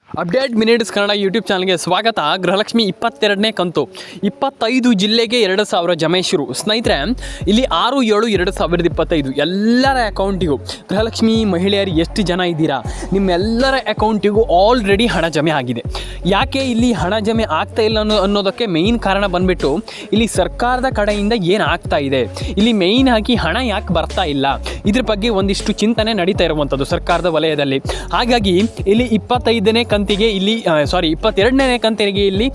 Update minutes Kannada YouTube ಚಾನಲ್ಗೆ ಸ್ವಾಗತ. ಗೃಹಲಕ್ಷ್ಮಿ 22ನೇ ಕಂತು 25 ಜಿಲ್ಲೆಗೆ 2,000 ಜಮೆ ಶುರು. ಸ್ನೇಹಿತರೆ, ಇಲ್ಲಿ 6/7/2025 ಎಲ್ಲರ ಅಕೌಂಟಿಗೂ ಗೃಹಲಕ್ಷ್ಮಿ ಮಹಿಳೆಯರು ಎಷ್ಟು ಜನ ಇದ್ದೀರಾ, ನಿಮ್ಮೆಲ್ಲರ ಅಕೌಂಟಿಗೂ ಆಲ್ರೆಡಿ ಹಣ ಜಮೆ ಆಗಿದೆ. ಯಾಕೆ ಇಲ್ಲಿ ಹಣ ಜಮೆ ಆಗ್ತಾ ಇಲ್ಲ ಅನ್ನೋದಕ್ಕೆ ಮೇಯ್ನ್ ಕಾರಣ ಬಂದುಬಿಟ್ಟು ಇಲ್ಲಿ ಸರ್ಕಾರದ ಕಡೆಯಿಂದ ಏನು ಆಗ್ತಾ ಇದೆ, ಇಲ್ಲಿ ಮೇಯ್ನ್ ಆಗಿ ಹಣ ಯಾಕೆ ಬರ್ತಾ ಇಲ್ಲ, ಇದ್ರ ಬಗ್ಗೆ ಒಂದಿಷ್ಟು ಚಿಂತನೆ ನಡೀತಾ ಇರುವಂಥದ್ದು ಸರ್ಕಾರದ ವಲಯದಲ್ಲಿ. ಹಾಗಾಗಿ ಇಲ್ಲಿ 22ನೇ ಕಂತಿಗೆ ಇಲ್ಲಿ 22ನೇ ಕಂತಿಗೆ ಇಲ್ಲಿ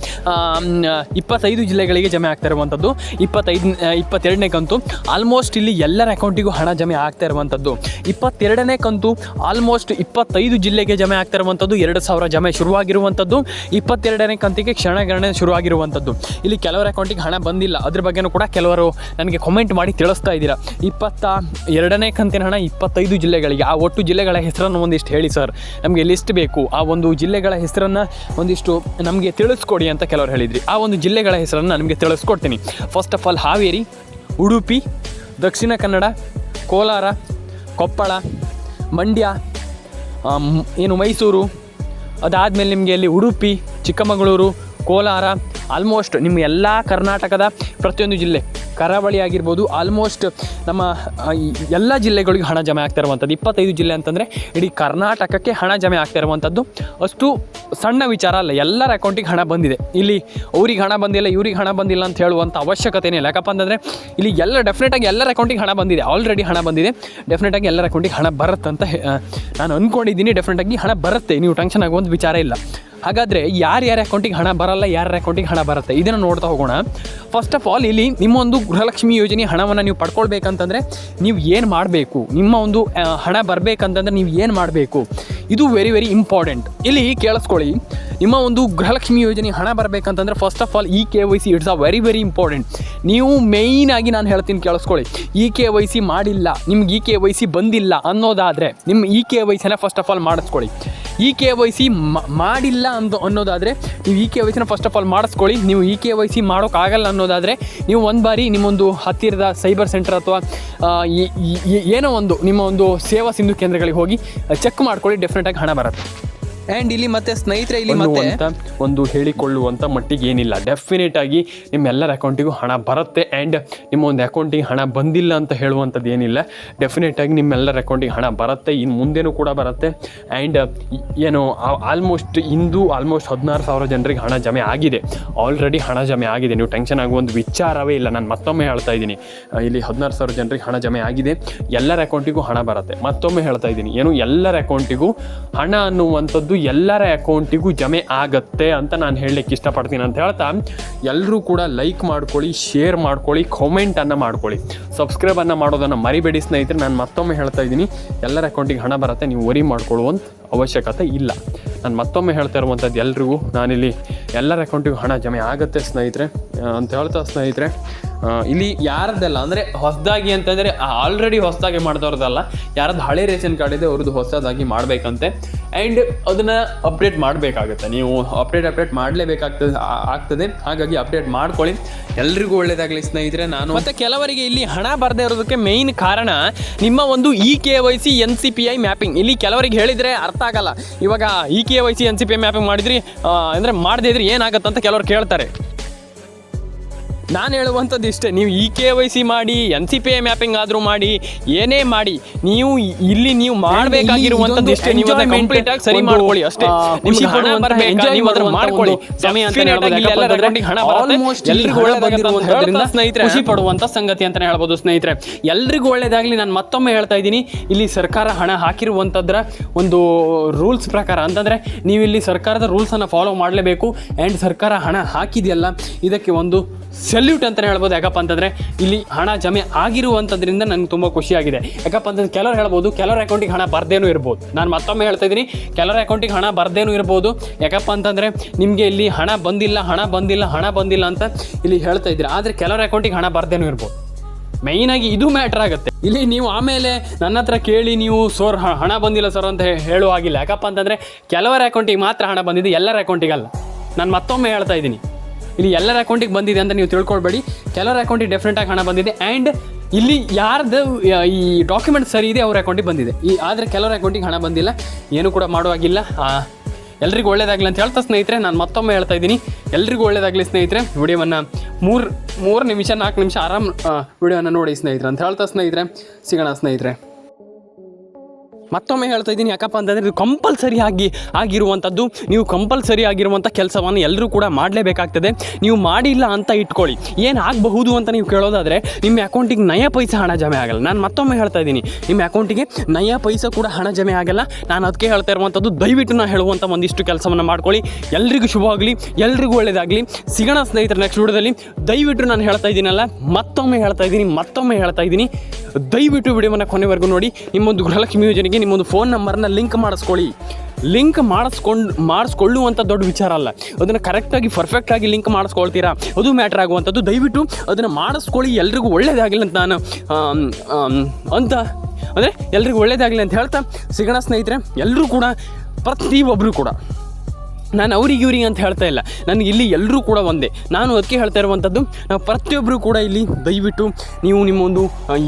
25 ಜಿಲ್ಲೆಗಳಿಗೆ ಜಮೆ ಆಗ್ತಾ ಇರುವಂಥದ್ದು. 22ನೇ ಕಂತು ಆಲ್ಮೋಸ್ಟ್ ಇಲ್ಲಿ ಎಲ್ಲರ ಅಕೌಂಟಿಗೂ ಹಣ ಜಮೆ ಆಗ್ತಾ ಇರುವಂಥದ್ದು. 22ನೇ ಕಂತು ಆಲ್ಮೋಸ್ಟ್ 25 ಜಿಲ್ಲೆಗೆ ಜಮೆ ಆಗ್ತಾ ಇರುವಂಥದ್ದು. 2,000 ಜಮೆ ಶುರುವಾಗಿರುವಂಥದ್ದು. 22ನೇ ಕಂತಿಗೆ ಕ್ಷಣಗಣನೆ ಶುರುವಾಗಿರುವಂಥದ್ದು. ಇಲ್ಲಿ ಕೆಲವರ ಅಕೌಂಟಿಗೆ ಹಣ ಬಂದಿಲ್ಲ, ಅದ್ರ ಬಗ್ಗೆನೂ ಕೂಡ ಕೆಲವರು ನನಗೆ ಕಾಮೆಂಟ್ ಮಾಡಿ ತಿಳಿಸ್ತಾ ಇದ್ದೀರಾ. 22ನೇ ಕಂತಿನ ಹಣ 25 ಜಿಲ್ಲೆಗಳಿಗೆ, ಆ ಒಟ್ಟು ಜಿಲ್ಲೆಗಳ ಹೆಸರನ್ನು ಒಂದಿಷ್ಟು ಹೇಳಿ ಸರ್, ನಮಗೆ ಲಿಸ್ಟ್ ಬೇಕು, ಆ ಒಂದು ಜಿಲ್ಲೆಗಳ ಹೆಸರನ್ನು ಒಂದಿಷ್ಟು ನಮಗೆ ತಿಳಿಸ್ಕೊಡಿ ಅಂತ ಕೆಲವರು ಹೇಳಿದ್ರಿ. ಆ ಒಂದು ಜಿಲ್ಲೆಗಳ ಹೆಸರನ್ನು ನಮಗೆ ತಿಳಿಸ್ಕೊಡ್ತೀನಿ. First of all Haveri, Udupi, Dakshina Kannada, Kolar, Koppal, Mandya, Mysuru, ಅದಾದಮೇಲೆ ನಿಮಗೆ ಅಲ್ಲಿ ಉಡುಪಿ, ಚಿಕ್ಕಮಗಳೂರು, ಕೋಲಾರ, ಆಲ್ಮೋಸ್ಟ್ ನಿಮ್ಮ ಎಲ್ಲ ಕರ್ನಾಟಕದ ಪ್ರತಿಯೊಂದು ಜಿಲ್ಲೆ, ಕರಾವಳಿ ಆಗಿರ್ಬೋದು, ಆಲ್ಮೋಸ್ಟ್ ನಮ್ಮ ಎಲ್ಲ ಜಿಲ್ಲೆಗಳಿಗೂ ಹಣ ಜಮೆ ಆಗ್ತಾ ಇರುವಂಥದ್ದು. 25 ಜಿಲ್ಲೆ ಅಂತಂದರೆ ಇಡೀ ಕರ್ನಾಟಕಕ್ಕೆ ಹಣ ಜಮೆ ಆಗ್ತಾ ಇರುವಂಥದ್ದು ಅಷ್ಟು ಸಣ್ಣ ವಿಚಾರ ಅಲ್ಲ. ಎಲ್ಲರ ಅಕೌಂಟಿಗೆ ಹಣ ಬಂದಿದೆ. ಇಲ್ಲಿ ಅವ್ರಿಗೆ ಹಣ ಬಂದಿಲ್ಲ, ಇವ್ರಿಗೆ ಹಣ ಬಂದಿಲ್ಲ ಅಂತ ಹೇಳುವಂಥ ಅವಶ್ಯಕತೆನೇ ಇಲ್ಲ. ಯಾಕಪ್ಪ ಅಂತಂದರೆ ಇಲ್ಲಿ ಡೆಫಿನೆಟಾಗಿ ಎಲ್ಲರ ಅಕೌಂಟಿಗೆ ಹಣ ಬಂದಿದೆ, ಆಲ್ರೆಡಿ ಹಣ ಬಂದಿದೆ. ಡೆಫಿನೆಟಾಗಿ ಎಲ್ಲರ ಅಕೌಂಟಿಗೆ ಹಣ ಬರುತ್ತೆ ಅಂತ ನಾನು ಅಂದ್ಕೊಂಡಿದ್ದೀನಿ. ಡೆಫಿನೆಟಾಗಿ ಹಣ ಬರುತ್ತೆ, ನೀವು ಟೆನ್ಷನ್ ಆಗುವಂಥ ವಿಚಾರ ಇಲ್ಲ. ಹಾಗಾದರೆ ಯಾರ್ಯಾರ ಅಕೌಂಟಿಗೆ ಹಣ ಬರಲ್ಲ, ಯಾರ್ಯಾರ ಅಕೌಂಟಿಗೆ ಹಣ ಬರುತ್ತೆ, ಇದನ್ನು ನೋಡ್ತಾ ಹೋಗೋಣ. ಫಸ್ಟ್ ಆಫ್ ಆಲ್ ಇಲ್ಲಿ ನಿಮ್ಮ ಒಂದು ಗೃಹಲಕ್ಷ್ಮಿ ಯೋಜನೆ ಹಣವನ್ನು ನೀವು ಪಡ್ಕೊಳ್ಬೇಕಂತಂದರೆ ನೀವು ಏನು ಮಾಡಬೇಕು, ನಿಮ್ಮ ಒಂದು ಹಣ ಬರಬೇಕಂತಂದರೆ ನೀವು ಏನು ಮಾಡಬೇಕು, ಇದು ವೆರಿ ವೆರಿ ಇಂಪಾರ್ಟೆಂಟ್. ಇಲ್ಲಿ ಕೇಳಿಸ್ಕೊಳ್ಳಿ, ನಿಮ್ಮ ಒಂದು ಗೃಹಲಕ್ಷ್ಮಿ ಯೋಜನೆ ಹಣ ಬರಬೇಕಂತಂದರೆ first of all KYC it's a very very important. ನೀವು ಮೇಯ್ನಾಗಿ ನಾನು ಹೇಳ್ತೀನಿ ಕೇಳಿಸ್ಕೊಳ್ಳಿ, KYC ಮಾಡಿಲ್ಲ, ನಿಮ್ಗೆ KYC ಬಂದಿಲ್ಲ ಅನ್ನೋದಾದರೆ ನಿಮ್ಮ KYCನ ಫಸ್ಟ್ ಆಫ್ ಆಲ್ ಮಾಡಿಸ್ಕೊಳ್ಳಿ. KYC ಮಾಡಿಲ್ಲ ಅನ್ನೋದಾದರೆ ನೀವು KYCನ ಫಸ್ಟ್ ಆಫ್ ಆಲ್ ಮಾಡಿಸ್ಕೊಳ್ಳಿ. ನೀವು KYC ಮಾಡೋಕ್ಕಾಗಲ್ಲ ಅನ್ನೋದಾದರೆ ನೀವು ಒಂದು ಬಾರಿ ನಿಮ್ಮೊಂದು ಹತ್ತಿರದ ಸೈಬರ್ ಸೆಂಟರ್ ಅಥವಾ ಏನೋ ಒಂದು ನಿಮ್ಮ ಒಂದು ಸೇವಾ ಸಿಂಧು ಕೇಂದ್ರಗಳಿಗೆ ಹೋಗಿ ಚೆಕ್ ಮಾಡ್ಕೊಳ್ಳಿ, ಡೆಫಿನೆಟಾಗಿ ಹಣ ಬರುತ್ತೆ. ಆ್ಯಂಡ್ ಇಲ್ಲಿ ಮತ್ತೆ ಸ್ನೇಹಿತರೆ, ಇಲ್ಲಿ ಮತ್ತೆ ಒಂದು ಹೇಳಿಕೊಳ್ಳುವಂಥ ಮಟ್ಟಿಗೆ ಏನಿಲ್ಲ, ಡೆಫಿನೆಟಾಗಿ ನಿಮ್ಮೆಲ್ಲರ ಅಕೌಂಟಿಗೂ ಹಣ ಬರುತ್ತೆ. ಆ್ಯಂಡ್ ನಿಮ್ಮ ಒಂದು ಅಕೌಂಟಿಗೆ ಹಣ ಬಂದಿಲ್ಲ ಅಂತ ಹೇಳುವಂಥದ್ದು ಏನಿಲ್ಲ, ಡೆಫಿನೆಟಾಗಿ ನಿಮ್ಮೆಲ್ಲರ ಅಕೌಂಟಿಗೆ ಹಣ ಬರುತ್ತೆ, ಇನ್ನು ಮುಂದೆನೂ ಕೂಡ ಬರುತ್ತೆ. ಆ್ಯಂಡ್ ಆಲ್ಮೋಸ್ಟ್ 16,000 ಜನರಿಗೆ ಹಣ ಜಮೆ ಆಗಿದೆ, ಆಲ್ರೆಡಿ ಹಣ ಜಮೆ ಆಗಿದೆ. ನೀವು ಟೆನ್ಷನ್ ಆಗುವಂಥ ವಿಚಾರವೇ ಇಲ್ಲ. ನಾನು ಮತ್ತೊಮ್ಮೆ ಹೇಳ್ತಾ ಇದ್ದೀನಿ, ಇಲ್ಲಿ 16,000 ಜನರಿಗೆ ಹಣ ಜಮೆ ಆಗಿದೆ, ಎಲ್ಲರ ಅಕೌಂಟಿಗೂ ಹಣ ಬರುತ್ತೆ. ಮತ್ತೊಮ್ಮೆ ಹೇಳ್ತಾ ಇದ್ದೀನಿ, ಎಲ್ಲರ ಅಕೌಂಟಿಗೂ ಹಣ ಅನ್ನುವಂಥದ್ದು ಎಲ್ಲರ ಅಕೌಂಟಿಗೂ ಜಮೆ ಆಗತ್ತೆ ಅಂತ ನಾನು ಹೇಳಲಿಕ್ಕೆ ಇಷ್ಟಪಡ್ತೀನಿ ಅಂತ ಹೇಳ್ತಾ, ಎಲ್ಲರೂ ಕೂಡ ಲೈಕ್ ಮಾಡ್ಕೊಳ್ಳಿ, ಶೇರ್ ಮಾಡ್ಕೊಳ್ಳಿ, ಕಾಮೆಂಟನ್ನು ಮಾಡ್ಕೊಳ್ಳಿ, ಸಬ್ಸ್ಕ್ರೈಬನ್ನು ಮಾಡೋದನ್ನು ಮರಿಬೇಡಿ ಸ್ನೇಹಿತರೆ. ನಾನು ಮತ್ತೊಮ್ಮೆ ಹೇಳ್ತಾ ಇದ್ದೀನಿ, ಎಲ್ಲರ ಅಕೌಂಟಿಗೆ ಹಣ ಬರುತ್ತೆ, ನೀವು ವರಿ ಮಾಡ್ಕೊಳ್ಳುವಂಥ ಅವಶ್ಯಕತೆ ಇಲ್ಲ. ನಾನು ಮತ್ತೊಮ್ಮೆ ಹೇಳ್ತಾ ಇರುವಂಥದ್ದು ಎಲ್ರಿಗೂ, ನಾನಿಲ್ಲಿ ಎಲ್ಲರ ಅಕೌಂಟಿಗೂ ಹಣ ಜಮೆ ಆಗುತ್ತೆ ಸ್ನೇಹಿತರೆ ಅಂತ ಹೇಳ್ತಾ, ಸ್ನೇಹಿತರೆ ಇಲ್ಲಿ ಯಾರದ್ದಲ್ಲ ಅಂದರೆ ಹೊಸದಾಗಿ ಅಂತಂದರೆ ಆಲ್ರೆಡಿ ಹೊಸದಾಗಿ ಮಾಡಿದವ್ರದ್ದಲ್ಲ, ಯಾರದ್ದು ಹಳೆ ರೇಷನ್ ಕಾರ್ಡ್ ಇದೆ ಅವ್ರದ್ದು ಹೊಸದಾಗಿ ಮಾಡಬೇಕಂತೆ. ಆ್ಯಂಡ್ ಅದನ್ನು ಅಪ್ಡೇಟ್ ಮಾಡಬೇಕಾಗುತ್ತೆ, ನೀವು ಅಪ್ಡೇಟ್ ಮಾಡಲೇಬೇಕಾಗ್ತದೆ. ಹಾಗಾಗಿ ಅಪ್ಡೇಟ್ ಮಾಡ್ಕೊಳ್ಳಿ, ಎಲ್ರಿಗೂ ಒಳ್ಳೆಯದಾಗಲಿ ಸ್ನೇಹಿತರೆ. ನಾನು ಮತ್ತು ಕೆಲವರಿಗೆ ಇಲ್ಲಿ ಹಣ ಬರದೇ ಇರೋದಕ್ಕೆ ಮೇಯ್ನ್ ಕಾರಣ ನಿಮ್ಮ ಒಂದು KYC NCPI ಮ್ಯಾಪಿಂಗ್. ಇಲ್ಲಿ ಕೆಲವರಿಗೆ ಹೇಳಿದರೆ ಅರ್ಥ ಆಗಲ್ಲ. ಇವಾಗ KYC NCPI ಮ್ಯಾಪಿಂಗ್ ಮಾಡಿದ್ರಿ ಅಂದರೆ ಮಾಡದೇ ಇದ್ರೆ ಏನಾಗುತ್ತೆ ಅಂತ ಕೆಲವರು ಕೇಳ್ತಾರೆ. ನಾನು ಹೇಳುವಂಥದ್ದು ಇಷ್ಟೇ, ನೀವು KYC ಮಾಡಿ, NCPI ಮ್ಯಾಪಿಂಗ್ ಆದರೂ ಮಾಡಿ, ಏನೇ ಮಾಡಿ, ನೀವು ಮಾಡಬೇಕಾಗಿರುವಂಥದ್ದು ಇಷ್ಟೇ, ನೀವು ಅದನ್ನು ಕಂಪ್ಲೀಟ್ ಆಗಿ ಸರಿ ಮಾಡ್ಕೊಳ್ಳಿ ಅಷ್ಟೇ. ನಿಮ್ಗೆ ಹಣ ಬರಬೇಕು, ನೀವು ಅದನ್ನು ಮಾಡ್ಕೊಳ್ಳಿ. ಸಮಯ ಅಂತ ಸ್ನೇಹಿತರೆ ಖುಷಿ ಪಡುವಂಥ ಸಂಗತಿ ಅಂತಲೇ ಹೇಳ್ಬೋದು ಸ್ನೇಹಿತರೆ. ಎಲ್ರಿಗೂ ಒಳ್ಳೆಯದಾಗಲಿ. ನಾನು ಮತ್ತೊಮ್ಮೆ ಹೇಳ್ತಾ ಇದ್ದೀನಿ, ಇಲ್ಲಿ ಸರ್ಕಾರ ಹಣ ಹಾಕಿರುವಂಥದ್ರ ಒಂದು ರೂಲ್ಸ್ ಪ್ರಕಾರ ಅಂತಂದರೆ ನೀವು ಇಲ್ಲಿ ಸರ್ಕಾರದ ರೂಲ್ಸನ್ನು ಫಾಲೋ ಮಾಡಲೇಬೇಕು. ಆ್ಯಂಡ್ ಸರ್ಕಾರ ಹಣ ಹಾಕಿದೆಯಲ್ಲ, ಇದಕ್ಕೆ ಒಂದು ಸೆಲ್ಯೂಟ್ ಅಂತಲೇ ಹೇಳ್ಬೋದು. ಯಾಕಪ್ಪ ಅಂತಂದರೆ ಇಲ್ಲಿ ಹಣ ಜಮೆ ಆಗಿರುವಂಥದ್ರಿಂದ ನನಗೆ ತುಂಬ ಖುಷಿಯಾಗಿದೆ. ಯಾಕಪ್ಪ ಅಂತಂದ್ರೆ ಕೆಲವರು ಹೇಳ್ಬೋದು ಕೆಲವರ ಅಕೌಂಟಿಗೆ ಹಣ ಬರ್ದೇನೂ ಇರ್ಬೋದು. ನಾನು ಮತ್ತೊಮ್ಮೆ ಹೇಳ್ತಾ ಇದ್ದೀನಿ, ಕೆಲವರ ಅಕೌಂಟಿಗೆ ಹಣ ಬರ್ದೇನೂ ಇರ್ಬೋದು. ಯಾಕಪ್ಪ ಅಂತಂದರೆ ನಿಮಗೆ ಇಲ್ಲಿ ಹಣ ಬಂದಿಲ್ಲ ಅಂತ ಇಲ್ಲಿ ಹೇಳ್ತಾ ಇದ್ದೀರಾ, ಆದರೆ ಕೆಲವರ ಅಕೌಂಟಿಗೆ ಹಣ ಬರ್ದೇನೂ ಇರ್ಬೋದು. ಮೇಯ್ನಾಗಿ ಇದು ಮ್ಯಾಟ್ರ್ ಆಗುತ್ತೆ. ಇಲ್ಲಿ ನೀವು ಆಮೇಲೆ ನನ್ನ ಹತ್ರ ಕೇಳಿ ನೀವು ಹಣ ಬಂದಿಲ್ಲ ಸರ್ ಅಂತ ಹೇಳುವಾಗಿಲ್ಲ. ಯಾಕಪ್ಪ ಅಂತಂದರೆ ಕೆಲವರ ಅಕೌಂಟಿಗೆ ಮಾತ್ರ ಹಣ ಬಂದಿದೆ, ಎಲ್ಲರ ಅಕೌಂಟಿಗಲ್ಲ. ನಾನು ಮತ್ತೊಮ್ಮೆ ಹೇಳ್ತಾ ಇದ್ದೀನಿ, ಇಲ್ಲಿ ಎಲ್ಲರ ಅಕೌಂಟಿಗೆ ಬಂದಿದೆ ಅಂತ ನೀವು ತಿಳ್ಕೊಳ್ಬೇಡಿ, ಕೆಲವರ ಅಕೌಂಟಿಗೆ ಡೆಫಿನೆಟಾಗಿ ಹಣ ಬಂದಿದೆ. ಆ್ಯಂಡ್ ಇಲ್ಲಿ ಯಾರ್ದು ಈ ಡಾಕ್ಯುಮೆಂಟ್ ಸರಿ ಇದೆ ಅವ್ರ ಅಕೌಂಟಿಗೆ ಬಂದಿದೆ. ಆದರೆ ಕೆಲವರ ಅಕೌಂಟಿಗೆ ಹಣ ಬಂದಿಲ್ಲ, ಏನು ಕೂಡ ಮಾಡುವಾಗಿಲ್ಲ. ಎಲ್ರಿಗೂ ಒಳ್ಳೇದಾಗಲಿ ಅಂತ ಹೇಳ್ತಾ ಸ್ನೇಹಿತರೆ, ನಾನು ಮತ್ತೊಮ್ಮೆ ಹೇಳ್ತಾ ಇದ್ದೀನಿ, ಎಲ್ರಿಗೂ ಒಳ್ಳೇದಾಗಲಿ ಸ್ನೇಹಿತರೆ. ವಿಡಿಯೋವನ್ನು ಮೂರು ನಿಮಿಷ 4 ನಿಮಿಷ ಆರಾಮ್ ವಿಡಿಯೋವನ್ನು ನೋಡಿ ಸ್ನೇಹಿತರೆ ಅಂತ ಹೇಳ್ತಾ ಸ್ನೇಹಿತರೆ, ಸಿಗೋಣ ಸ್ನೇಹಿತರೆ. ಮತ್ತೊಮ್ಮೆ ಹೇಳ್ತಾ ಇದ್ದೀನಿ, ಯಾಕಪ್ಪ ಅಂತಂದರೆ ಇದು ಕಂಪಲ್ಸರಿ ಆಗಿರುವಂಥದ್ದು. ನೀವು ಕಂಪಲ್ಸರಿ ಆಗಿರುವಂಥ ಕೆಲಸವನ್ನು ಎಲ್ಲರೂ ಕೂಡ ಮಾಡಲೇಬೇಕಾಗ್ತದೆ. ನೀವು ಮಾಡಿಲ್ಲ ಅಂತ ಇಟ್ಕೊಳ್ಳಿ, ಏನು ಆಗಬಹುದು ಅಂತ ನೀವು ಕೇಳೋದಾದರೆ ನಿಮ್ಮ ಅಕೌಂಟಿಗೆ ನಯ ಪೈಸೆ ಹಣ ಜಮೆ ಆಗಲ್ಲ. ನಾನು ಮತ್ತೊಮ್ಮೆ ಹೇಳ್ತಾ ಇದ್ದೀನಿ, ನಿಮ್ಮ ಅಕೌಂಟಿಗೆ ನಯ ಪೈಸೆ ಕೂಡ ಹಣ ಜಮೆ ಆಗಲ್ಲ. ನಾನು ಅದಕ್ಕೆ ಹೇಳ್ತಾ ಇರುವಂಥದ್ದು, ದಯವಿಟ್ಟು ನಾನು ಹೇಳುವಂಥ ಒಂದಿಷ್ಟು ಕೆಲಸವನ್ನು ಮಾಡ್ಕೊಳ್ಳಿ. ಎಲ್ರಿಗೂ ಶುಭವಾಗಲಿ, ಎಲ್ರಿಗೂ ಒಳ್ಳೆಯದಾಗಲಿ. ಸಿಗೋಣ ಸ್ನೇಹಿತರೆ ನೆಕ್ಸ್ಟ್ ವಿಡಿಯೋದಲ್ಲಿ. ದಯವಿಟ್ಟು ನಾನು ಹೇಳ್ತಾ ಇದ್ದೀನಲ್ಲ, ಮತ್ತೊಮ್ಮೆ ಹೇಳ್ತಾ ಇದ್ದೀನಿ, ದಯವಿಟ್ಟು ವಿಡಿಯೋವನ್ನು ಕೊನೆವರೆಗೂ ನೋಡಿ. ನಿಮ್ಮೊಂದು ಗೃಹಲಕ್ಷ್ಮಿ ಯೋಜನೆಗೆ ನಿಮ್ಮೊಂದು ಫೋನ್ ನಂಬರ್ನ ಲಿಂಕ್ ಮಾಡಿಸ್ಕೊಳ್ಳುವಂಥ ದೊಡ್ಡ ವಿಚಾರ ಅಲ್ಲ. ಅದನ್ನು ಕರೆಕ್ಟಾಗಿ ಪರ್ಫೆಕ್ಟಾಗಿ ಲಿಂಕ್ ಮಾಡಿಸ್ಕೊಳ್ತೀರಾ, ಅದು ಮ್ಯಾಟ್ರ್ ಆಗುವಂಥದ್ದು. ದಯವಿಟ್ಟು ಅದನ್ನು ಮಾಡಿಸ್ಕೊಳ್ಳಿ, ಎಲ್ರಿಗೂ ಒಳ್ಳೇದಾಗಲಿ ಅಂತ ನಾನು ಅಂದರೆ ಎಲ್ರಿಗೂ ಒಳ್ಳೇದಾಗಲಿ ಅಂತ ಹೇಳ್ತಾ ಸಿಗೋಣ ಸ್ನೇಹಿತರೆ. ಎಲ್ಲರೂ ಕೂಡ, ಪ್ರತಿಯೊಬ್ಬರು ಕೂಡ, ನಾನು ಅವ್ರಿಗೆ ಇವ್ರಿಗೆ ಅಂತ ಹೇಳ್ತಾ ಇಲ್ಲ, ನನಗೆ ಇಲ್ಲಿ ಎಲ್ಲರೂ ಕೂಡ ಒಂದೇ. ನಾನು ಅದಕ್ಕೆ ಹೇಳ್ತಾ ಇರುವಂಥದ್ದು, ನಾವು ಪ್ರತಿಯೊಬ್ಬರು ಕೂಡ ಇಲ್ಲಿ ದಯವಿಟ್ಟು ನೀವು ನಿಮ್ಮೊಂದು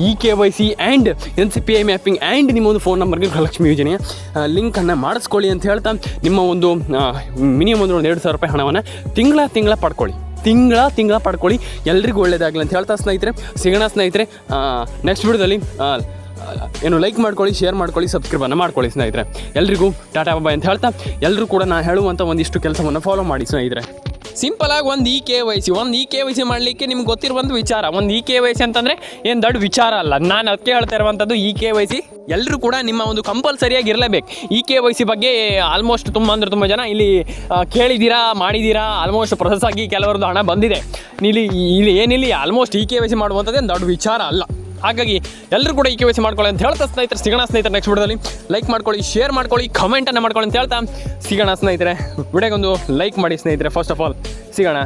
EKYC and NCPI mapping and ನಿಮ್ಮೊಂದು ಫೋನ್ ನಂಬರ್ಗೆ ಗೃಹಲಕ್ಷ್ಮಿ ಯೋಜನೆಯ ಲಿಂಕನ್ನು ಮಾಡಿಸ್ಕೊಳ್ಳಿ ಅಂತ ಹೇಳ್ತಾ, ನಿಮ್ಮ ಒಂದು ಮಿನಿಮಮ್ ಒಂದು 2,000 ರೂಪಾಯಿ ಹಣವನ್ನು ತಿಂಗಳ ಪಡ್ಕೊಳ್ಳಿ. ಎಲ್ರಿಗೂ ಒಳ್ಳೇದಾಗಲಿ ಅಂತ ಹೇಳ್ತಾ ಸ್ನೇಹಿತರೆ, ಸಿಗೋಣ ಸ್ನೇಹಿತರೆ ನೆಕ್ಸ್ಟ್ ವಿಡಿಯೋದಲ್ಲಿ. ಲೈಕ್ ಮಾಡ್ಕೊಳ್ಳಿ, ಶೇರ್ ಮಾಡ್ಕೊಳ್ಳಿ, ಸಬ್ಸ್ಕ್ರೈಬನ್ನು ಮಾಡ್ಕೊಳ್ಳಿ ಸ್ನೇಹಿತರೆ. ಎಲ್ರಿಗೂ ಟಾಟಾ ಬಾಯ್ ಅಂತ ಹೇಳ್ತಾ, ಎಲ್ಲರೂ ಕೂಡ ನಾನು ಹೇಳುವಂಥ ಒಂದಿಷ್ಟು ಕೆಲಸವನ್ನು ಫಾಲೋ ಮಾಡಿ ಸ್ನೇಹಿತರೆ. ಸಿಂಪಲಾಗಿ ಒಂದು EKYC ಮಾಡಲಿಕ್ಕೆ ನಿಮ್ಗೆ ಗೊತ್ತಿರುವಂಥ ವಿಚಾರ. ಒಂದು EKYC ಅಂತಂದರೆ ಏನು ದೊಡ್ಡ ವಿಚಾರ ಅಲ್ಲ. ನಾನು ಅದಕ್ಕೆ ಹೇಳ್ತಾ ಇರುವಂಥದ್ದು, EKYC ಎಲ್ಲರೂ ಕೂಡ ನಿಮ್ಮ ಒಂದು ಕಂಪಲ್ಸರಿಯಾಗಿ ಇರಲೇಬೇಕು. EKYC ಬಗ್ಗೆ ಆಲ್ಮೋಸ್ಟ್ ತುಂಬ ಜನ ಇಲ್ಲಿ ಕೇಳಿದ್ದೀರಾ, ಮಾಡಿದ್ದೀರಾ, ಆಲ್ಮೋಸ್ಟ್ ಪ್ರೊಸೆಸ್ ಆಗಿ ಕೆಲವರದ್ದು ಹಣ ಬಂದಿದೆ. ಇಲ್ಲಿ ಏನಿಲ್ಲ, ಆಲ್ಮೋಸ್ಟ್ EKYC ಮಾಡುವಂಥದ್ದೇನು ದೊಡ್ಡ ವಿಚಾರ ಅಲ್ಲ. ಹಾಗಾಗಿ ಎಲ್ಲರೂ ಕೂಡ EKYC ಮಾಡ್ಕೊಳ್ಳಿ ಅಂತ ಹೇಳ್ತಾ ಸ್ನೇಹಿತರೆ, ಸಿಗೋಣ ಸ್ನೇಹಿತರೆ ನೆಕ್ಸ್ಟ್ ವಿಡಿಯೋದಲ್ಲಿ. ಲೈಕ್ ಮಾಡ್ಕೊಳ್ಳಿ, ಶೇರ್ ಮಾಡ್ಕೊಳ್ಳಿ, ಕಮೆಂಟನ್ನು ಮಾಡ್ಕೊಳ್ಳಿ ಅಂತ ಹೇಳ್ತಾ ಸಿಗೋಣ ಸ್ನೇಹಿತರೆ. ವಿಡಿಯೋಗೊಂದು ಲೈಕ್ ಮಾಡಿ ಸ್ನೇಹಿತರೆ. ಫಸ್ಟ್ ಆಫ್ ಆಲ್ ಸಿಗೋಣ.